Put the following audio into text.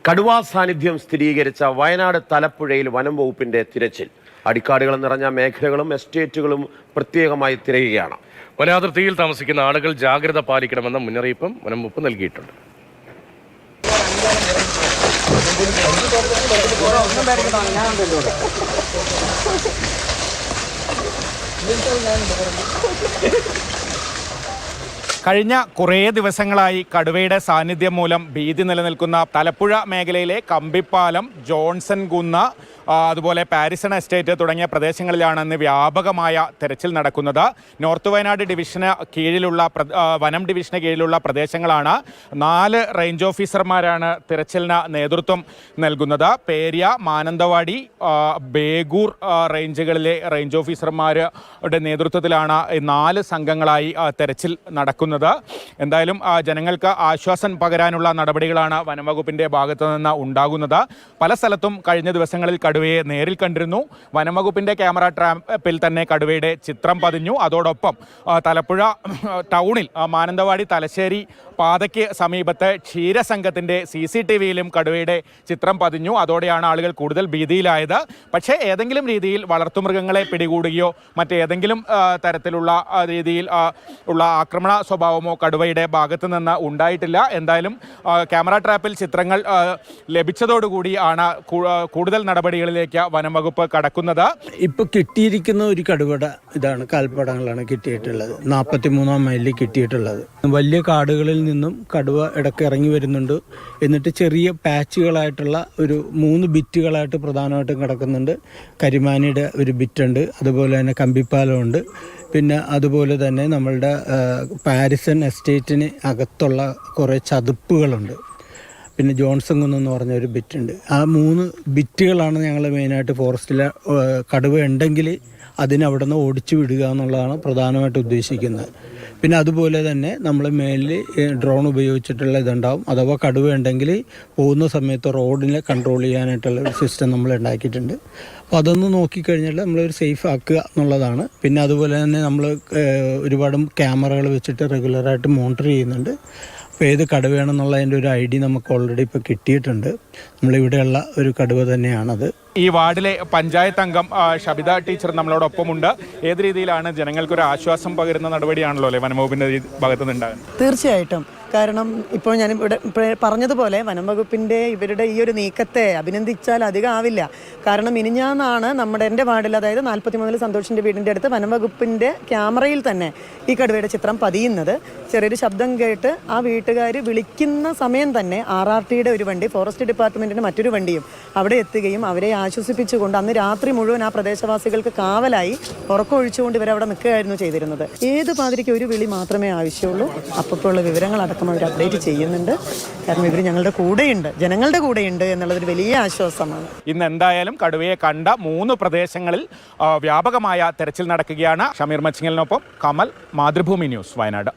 കടുവാ സാന്നിധ്യം സ്ഥിരീകരിച്ച വയനാട് തലപ്പുഴയിൽ വനം വകുപ്പിന്റെ തിരച്ചിൽ. അടിക്കാടുകൾ നിറഞ്ഞ മേഖലകളും എസ്റ്റേറ്റുകളും പ്രത്യേകമായി തിരയുകയാണ്. വനാതിർത്തിയിൽ താമസിക്കുന്ന ആളുകൾ ജാഗ്രത പാലിക്കണമെന്ന മുന്നറിയിപ്പും വനം വകുപ്പ് നൽകിയിട്ടുണ്ട്. കഴിഞ്ഞ കുറേ ദിവസങ്ങളായി കടുവയുടെ സാന്നിധ്യം മൂലം ഭീതി നിലനിൽക്കുന്ന തലപ്പുഴ മേഖലയിലെ കമ്പിപ്പാലം, ജോൺസൺ കുന്ന്, അതുപോലെ പാരിസൺ എസ്റ്റേറ്റ് തുടങ്ങിയ പ്രദേശങ്ങളിലാണ് ഇന്ന് വ്യാപകമായ തെരച്ചിൽ നടക്കുന്നത്. നോർത്ത് വയനാട് ഡിവിഷന് കീഴിലുള്ള വനം ഡിവിഷന് കീഴിലുള്ള പ്രദേശങ്ങളാണ്. 4 റേഞ്ച് ഓഫീസർമാരാണ് തിരച്ചിലിന് നേതൃത്വം നൽകുന്നത്. പേര്യ, മാനന്തവാടി, ബേഗൂർ റേഞ്ചുകളിലെ റേഞ്ച് ഓഫീസർമാരുടെ നേതൃത്വത്തിലാണ് 4 സംഘങ്ങളായി തെരച്ചിൽ നടക്കുന്നത്. എന്തായാലും ജനങ്ങൾക്ക് ആശ്വാസം പകരാനുള്ള നടപടികളാണ് വനംവകുപ്പിന്റെ ഭാഗത്തു നിന്ന് ഉണ്ടാകുന്നത്. പല സ്ഥലത്തും കഴിഞ്ഞ ദിവസങ്ങളിൽ കടുവയെ നേരിൽ കണ്ടിരുന്നു. വനംവകുപ്പിന്റെ ക്യാമറ ട്രാപ്പിൽ തന്നെ കടുവയുടെ ചിത്രം പതിഞ്ഞു. അതോടൊപ്പം തലപ്പുഴ ടൗണിൽ മാനന്തവാടി തലശ്ശേരി പാതയ്ക്ക് സമീപത്ത് ക്ഷീരസംഘത്തിന്റെ CCTVയിലും കടുവയുടെ ചിത്രം പതിഞ്ഞു. അതോടെയാണ് ആളുകൾ കൂടുതൽ ഭീതിയിലായത്. പക്ഷേ ഏതെങ്കിലും രീതിയിൽ വളർത്തുമൃഗങ്ങളെ പിടികൂടുകയോ മറ്റേതെങ്കിലും തരത്തിലുള്ള രീതിയിൽ ഉള്ള ആക്രമണ സ്വഭാവമോ കടുവയുടെ ഭാഗത്തു നിന്ന് ഉണ്ടായിട്ടില്ല. എന്തായാലും ക്യാമറ ട്രാപ്പിൽ ചിത്രങ്ങൾ ലഭിച്ചതോടുകൂടി ആണ് കൂടുതൽ നടപടികളിലേക്ക് വനം വകുപ്പ് കടക്കുന്നത്. ഇപ്പോൾ കിട്ടിയിരിക്കുന്ന ഒരു കടുവയുടെ ഇതാണ്, കാൽപ്പടങ്ങളാണ് കിട്ടിയിട്ടുള്ളത്. 43-ാം മൈലിൽ കിട്ടിയിട്ടുള്ളത്. വലിയ കാടുകളിൽ നിന്നും കടുവ ഇടയ്ക്ക് ഇറങ്ങി വരുന്നുണ്ട്. എന്നിട്ട് ചെറിയ പാച്ചുകളായിട്ടുള്ള ഒരു 3 ബിറ്റുകളായിട്ട് പ്രധാനമായിട്ടും കിടക്കുന്നുണ്ട്. കരിമാനിയുടെ ഒരു ബിറ്റുണ്ട്, അതുപോലെ തന്നെ കമ്പിപ്പാലമുണ്ട്. പിന്നെ അതുപോലെ തന്നെ നമ്മളുടെ പാരിസൺ എസ്റ്റേറ്റിന് അകത്തുള്ള കുറേ ചതുപ്പുകളുണ്ട്. പിന്നെ ജോൺസൺ കുന്നെന്ന് പറഞ്ഞ ഒരു ബിറ്റുണ്ട്. ആ 3 ബിറ്റുകളാണ് ഞങ്ങൾ മെയിനായിട്ട് ഫോറസ്റ്റിലെ കടുവ ഉണ്ടെങ്കിൽ അതിനവിടെ നിന്ന് ഓടിച്ചു വിടുക എന്നുള്ളതാണ് പ്രധാനമായിട്ട് ഉദ്ദേശിക്കുന്നത്. പിന്നെ അതുപോലെ തന്നെ നമ്മൾ മേലിൽ ഡ്രോൺ ഉപയോഗിച്ചിട്ടുള്ള ഇതുണ്ടാവും. അഥവാ കടുവ ഉണ്ടെങ്കിൽ പോകുന്ന സമയത്ത് റോഡിനെ കൺട്രോൾ ചെയ്യാനായിട്ടുള്ള ഒരു സിസ്റ്റം നമ്മൾ ഉണ്ടാക്കിയിട്ടുണ്ട്. അപ്പോൾ അതൊന്ന് നോക്കിക്കഴിഞ്ഞാൽ നമ്മളൊരു സേഫ് ആക്കുക എന്നുള്ളതാണ്. പിന്നെ അതുപോലെ തന്നെ നമ്മൾ ഒരുപാട് ക്യാമറകൾ വെച്ചിട്ട് റെഗുലറായിട്ട് മോണിറ്റർ ചെയ്യുന്നുണ്ട്. അപ്പോൾ ഏത് കടുവയാണെന്നുള്ളതിൻ്റെ ഒരു ഐഡിയ നമുക്ക് ഓൾറെഡി ഇപ്പോൾ കിട്ടിയിട്ടുണ്ട്. നമ്മളിവിടെയുള്ള ഒരു കടുവ തന്നെയാണത്. ഈ വാർഡിലെ പഞ്ചായത്ത് അംഗം ഷബിത ടീച്ചർ നമ്മളോടൊപ്പമുണ്ട്. ഏത് രീതിയിലാണ് ജനങ്ങൾക്കൊരു ആശ്വാസം പകരുന്ന നടപടിയാണല്ലോ അല്ലേ വനംവകുപ്പിൻ്റെ ഭാഗത്തു നിന്നുണ്ടാകുന്നത്? തീർച്ചയായിട്ടും. കാരണം ഇപ്പോൾ ഞാൻ ഇവിടെ പറഞ്ഞതുപോലെ വനം വകുപ്പിൻ്റെ ഇവരുടെ ഈ ഒരു നീക്കത്തെ അഭിനന്ദിച്ചാൽ അധികം ആവില്ല. കാരണം മിനിഞ്ഞാന്നാണ് എൻ്റെ വാർഡിൽ, അതായത് 43 സന്തോഷിൻ്റെ വീടിൻ്റെ അടുത്ത് വനം വകുപ്പിൻ്റെ ക്യാമറയിൽ തന്നെ ഈ കടുവയുടെ ചിത്രം പതിയുന്നത്. ചെറിയൊരു ശബ്ദം കേട്ട് ആ വീട്ടുകാർ വിളിക്കുന്ന സമയം തന്നെ RRTയുടെ ഒരു വണ്ടി, ഫോറസ്റ്റ് ഡിപ്പാർട്ട്മെൻറ്റിൻ്റെ മറ്റൊരു വണ്ടിയും അവിടെ എത്തുകയും അവരെ ആശ്വസിപ്പിച്ചുകൊണ്ട് അന്ന് രാത്രി മുഴുവൻ ആ പ്രദേശവാസികൾക്ക് കാവലായി ഉറക്കമൊഴിച്ചുകൊണ്ട് ഇവരവിടെ നിൽക്കുകയായിരുന്നു ചെയ്തിരുന്നത്. ഏത് പാതിരിക്ക് ഒരു വിളി മാത്രമേ ആവശ്യമുള്ളൂ. അപ്പോഴുള്ള വിവരങ്ങളടക്കം അവർ അപ്ഡേറ്റ് ചെയ്യുന്നുണ്ട്. കാരണം ഇവർ ഞങ്ങളുടെ കൂടെയുണ്ട്, ജനങ്ങളുടെ കൂടെയുണ്ട് എന്നുള്ളതൊരു വലിയ ആശ്വാസമാണ്. ഇന്ന് എന്തായാലും കടുവയെ കണ്ട 3 പ്രദേശങ്ങളിൽ വ്യാപകമായ തെരച്ചിൽ നടക്കുകയാണ്. ഷമീർ മച്ചിങ്ങലിനൊപ്പം കമൽ, മാതൃഭൂമി ന്യൂസ്, വയനാട്.